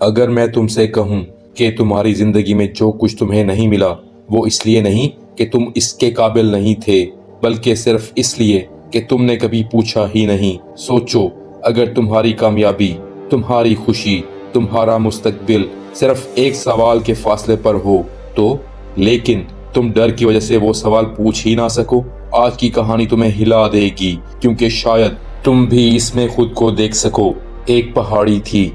अगर मैं तुमसे कहूं कि तुम्हारी जिंदगी में जो कुछ तुम्हें नहीं मिला वो इसलिए नहीं कि तुम इसके काबिल नहीं थे, बल्कि सिर्फ इसलिए कि तुमने कभी पूछा ही नहीं। सोचो, अगर तुम्हारी कामयाबी, तुम्हारी खुशी, तुम्हारा मुस्तकबिल सिर्फ एक सवाल के फासले पर हो तो, लेकिन तुम डर की वजह से वो सवाल पूछ ही ना सको। आज की कहानी तुम्हें हिला देगी, क्योंकि शायद तुम भी इसमें खुद को देख सको। एक पहाड़ी थी,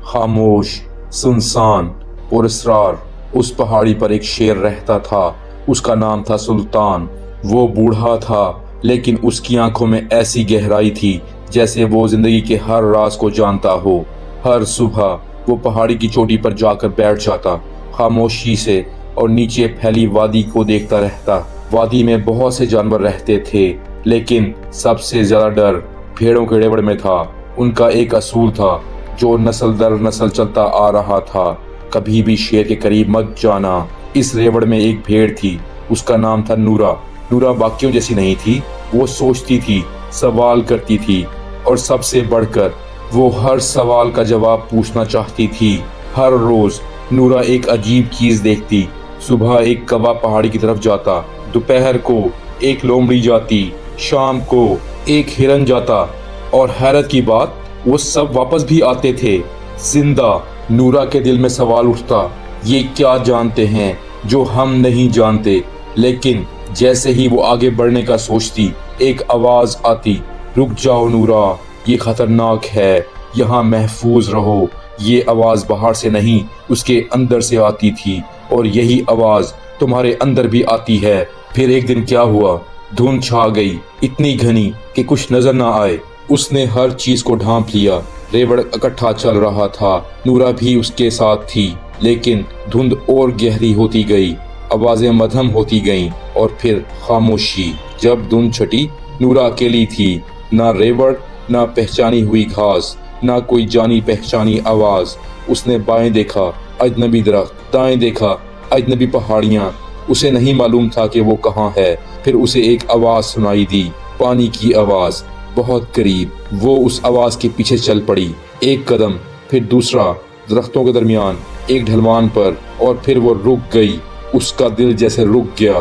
खामोश, सुनसान और इसरार। उस पहाड़ी पर एक शेर रहता था। उसका नाम था सुल्तान। वो बूढ़ा था, लेकिन उसकी आंखों में ऐसी गहराई थी जैसे वो जिंदगी के हर राज को जानता हो। हर सुबह वो पहाड़ी की चोटी पर जाकर बैठ जाता, खामोशी से, और नीचे फैली वादी को देखता रहता। वादी में बहुत से जानवर रहते थे, लेकिन सबसे ज्यादा डर भेड़ों के रेवड़ में था। उनका एक असूल था जो नस्ल दर नस्ल चलता आ रहा था, कभी भी शेर के करीब मत जाना। इस रेवड़ में एक भेड़ थी, उसका नाम था नूरा। नूरा बाकियों जैसी नहीं थी। वो सोचती थी, सवाल करती थी, और सबसे बढ़कर वो हर सवाल का जवाब पूछना चाहती थी। हर रोज नूरा एक अजीब चीज देखती। सुबह एक कौवा पहाड़ी की तरफ जाता, दोपहर को एक लोमड़ी जाती, शाम को एक हिरन जाता, और हैरत की बात, वो सब वापस भी आते थे जिंदा। नूरा के दिल में सवाल उठता, ये क्या जानते हैं जो हम नहीं जानते। लेकिन जैसे ही वो आगे बढ़ने का सोचती, एक आवाज आती, रुक जाओ नूरा, ये खतरनाक है, यहाँ महफूज रहो। ये आवाज बाहर से नहीं, उसके अंदर से आती थी, और यही आवाज तुम्हारे अंदर भी आती है। फिर एक दिन क्या हुआ, धुंध छा गई, इतनी घनी कि कुछ नजर ना आए। उसने हर चीज को ढांप लिया। रेवड़ इकट्ठा चल रहा था, नूरा भी उसके साथ थी, लेकिन धुंध और गहरी होती गई, आवाजें मध्यम होती गईं, और फिर खामोशी। जब धुंध छटी, नूरा अकेली थी। ना रेवड़, ना पहचानी हुई घास, ना कोई जानी पहचानी आवाज। उसने बाएं देखा, अजनबी दरख्त, दाएं देखा, अजनबी पहाड़ियां। उसे नहीं मालूम था कि वो कहाँ है। फिर उसे एक आवाज सुनाई दी, पानी की आवाज, बहुत करीब। वो उस आवाज के पीछे चल पड़ी। एक कदम, फिर दूसरा, दरख्तों के दरमियान एक ढलवान पर, और फिर वो रुक गई। उसका दिल जैसे रुक गया,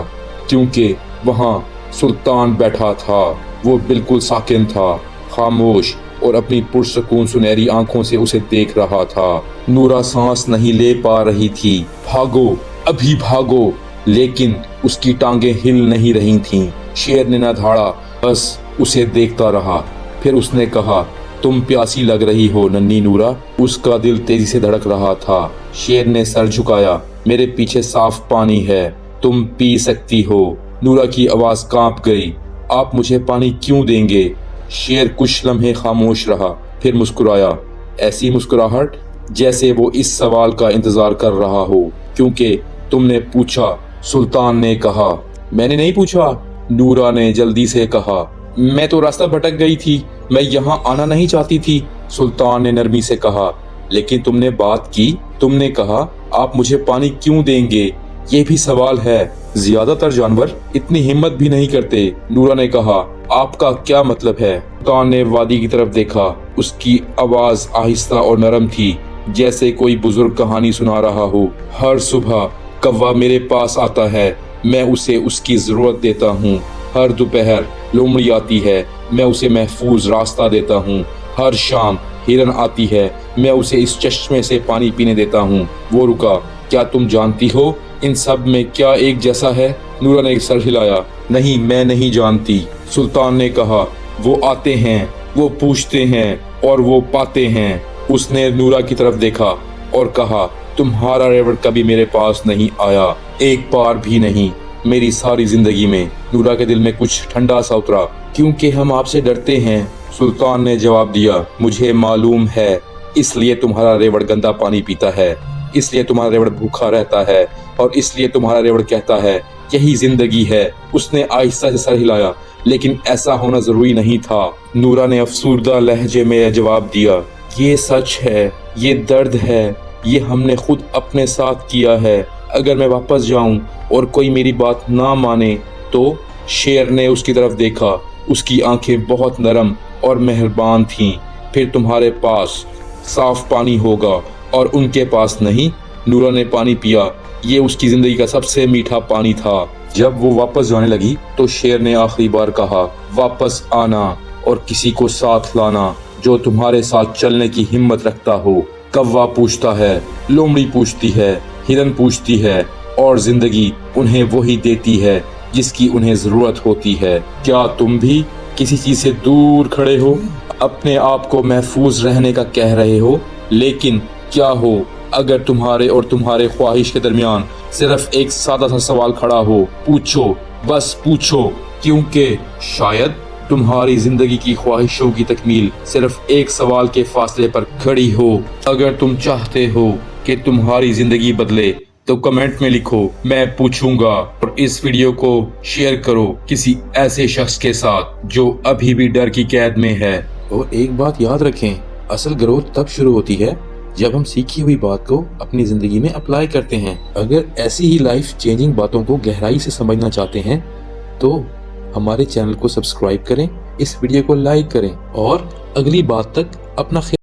क्योंकि वहां सुल्तान बैठा था। वो बिल्कुल साकिन था, खामोश, और अपनी पुरसकून सुनहरी आंखों से उसे देख रहा था। नूरा सांस नहीं ले पा रही थी। भागो, अभी भागो, लेकिन उसकी टांगें हिल नहीं रही थीं। शेर ने न धाड़ा, बस उसे देखता रहा। फिर उसने कहा, तुम प्यासी लग रही हो नन्ही नूरा। उसका दिल तेजी से धड़क रहा था। शेर ने सर झुकाया, मेरे पीछे साफ पानी है, तुम पी सकती हो। नूरा की आवाज कांप गई, आप मुझे पानी क्यों देंगे? शेर कुछ लम्हे खामोश रहा, फिर मुस्कुराया, ऐसी मुस्कुराहट जैसे वो इस सवाल का इंतजार कर रहा हो। क्योंकि तुमने पूछा, सुल्तान ने कहा। मैंने नहीं पूछा, नूरा ने जल्दी से कहा। मैं तो रास्ता भटक गई थी, मैं यहाँ आना नहीं चाहती थी, सुल्तान ने नरमी से कहा। लेकिन तुमने बात की, तुमने कहा, आप मुझे पानी क्यों देंगे? ये भी सवाल है। ज्यादातर जानवर इतनी हिम्मत भी नहीं करते, नूरा ने कहा। आपका क्या मतलब है? सुल्तान ने वादी की तरफ देखा। उसकी आवाज आहिस्ता और नरम थी, जैसे कोई बुजुर्ग कहानी सुना रहा हो। हर सुबह कौवा मेरे पास आता है, मैं उसे उसकी जरूरत देता हूँ। हर दोपहर लोमड़ी आती है, मैं उसे महफूज रास्ता देता हूँ। हर शाम हिरन आती है, मैं उसे इस चश्मे से पानी पीने देता हूँ। वो रुका, क्या तुम जानती हो इन सब में क्या एक जैसा है? नूरा ने सर हिलाया, नहीं, मैं नहीं जानती। सुल्तान ने कहा, वो आते हैं, वो पूछते हैं, और वो पाते हैं। उसने नूरा की तरफ देखा और कहा, तुम्हारा रेवड़ कभी मेरे पास नहीं आया, एक बार भी नहीं, मेरी सारी जिंदगी में। नूरा के दिल में कुछ ठंडा सा उतरा। क्योंकि हम आपसे डरते हैं, सुल्तान ने जवाब दिया। मुझे मालूम है, इसलिए तुम्हारा रेवड़ गंदा पानी पीता है, इसलिए तुम्हारा रेवड़ भूखा रहता है, और इसलिए तुम्हारा रेवड़ कहता है यही जिंदगी है। उसने आहिस्ता से सर हिलाया, लेकिन ऐसा होना जरूरी नहीं था। नूरा ने अफसुर्दा लहजे में जवाब दिया, ये सच है, ये दर्द है, ये हमने खुद अपने साथ किया है। अगर मैं वापस जाऊं और कोई मेरी बात ना माने तो? शेर ने उसकी तरफ देखा। उसकी आंखें बहुत नरम और मेहरबान थीं। फिर तुम्हारे पास साफ पानी होगा اور ان کے پاس نہیں۔ نورا نے پانی پیا، یہ اس کی زندگی کا سب سے میٹھا پانی تھا۔ جب وہ واپس جانے لگی تو شیر نے آخری بار کہا، واپس آنا اور کسی کو ساتھ لانا جو تمہارے ساتھ چلنے کی ہمت رکھتا ہو۔ کوا پوچھتا ہے، لومڑی پوچھتی ہے، ہرن پوچھتی ہے، اور زندگی انہیں وہی دیتی ہے جس کی انہیں ضرورت ہوتی ہے۔ کیا تم بھی کسی چیز سے دور کھڑے ہو، اپنے آپ کو محفوظ رہنے کا کہہ رہے ہو، لیکن کیا ہو اگر تمہارے اور تمہارے خواہش کے درمیان صرف ایک سادہ سا سوال کھڑا ہو؟ پوچھو، بس پوچھو، کیونکہ شاید تمہاری زندگی کی خواہشوں کی تکمیل صرف ایک سوال کے فاصلے پر کھڑی ہو۔ اگر تم چاہتے ہو کہ تمہاری زندگی بدلے تو کمنٹ میں لکھو، میں پوچھوں گا، اور اس ویڈیو کو شیئر کرو کسی ایسے شخص کے ساتھ جو ابھی بھی ڈر کی قید میں ہے۔ اور ایک بات یاد رکھیں، اصل گروتھ تب شروع ہوتی ہے جب ہم سیکھی ہوئی بات کو اپنی زندگی میں اپلائی کرتے ہیں۔ اگر ایسی ہی لائف چینجنگ باتوں کو گہرائی سے سمجھنا چاہتے ہیں تو ہمارے چینل کو سبسکرائب کریں، اس ویڈیو کو لائک کریں، اور اگلی بات تک اپنا خیال